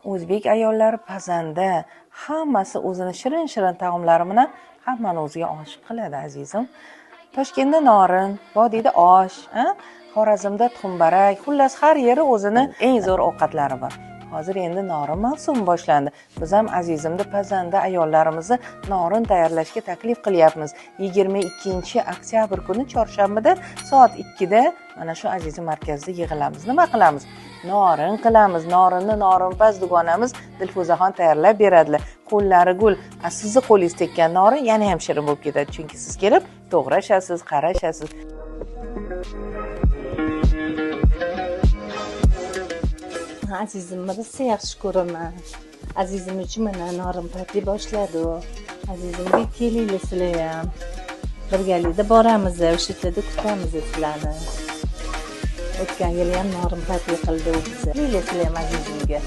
O'zbek ayollari pazanda, hammasi o'zini shirin-shirin taomlari bilan hammani o'ziga oshiq qiladi azizim. Toshkentda norin, vodiyda osh, Xorazmda tuxumbarak, xullas har yeri o'zini eng zo'r ovqatlari bor. Hozir endi norin mavsumi boshlandi. Biz ham azizimda pazanda ayollarimizni norin tayyorlashga taklif qilyapmiz. 22-oktyabr kuni chorshanbada soat 2 da mana shu azizim markazda yig'ilamiz. Nima qilamiz? Norin qilamiz. Norinni Norinpaz dugonamiz Dilfuzaxon tayyorlab beradilar. Qo'llari gul. Sizni qo'lingiz tekkan norin yana ham shirin bo'lib ketadi, chunki siz kelib to'g'rashasiz, qarashasiz. Azizim rosa yaxshi ko'raman. Azizim uchun mana norin patli boshladi u. Azizimga kelinglar sizlar ham. Birgalikda boramiz, o'sha yerda kutamiz sizlarni. O'tgan yil ham norin patli qildi u bizni. Kelinglar sizlar ham azizimga.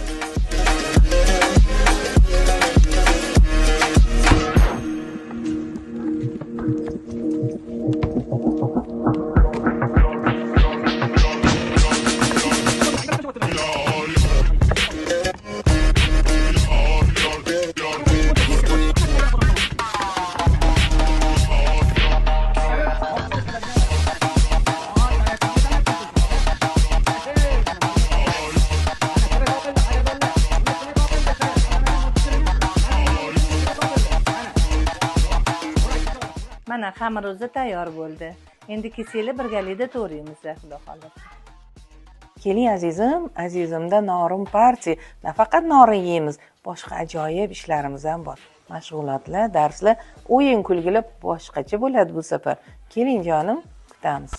Mana xamiruza tayyor bo'ldi. Endi kesinglar birgalikda to'raymiz, xudo xolasa. Keling azizim, azizimda norin parti. Nafaqat norin yeymiz, boshqa ajoyib ishlarimiz ham bor. Mashg'ulotlar, darslar, o'yin kulgilar boshqacha bo'ladi bu safar. Keling jonim, kutamiz.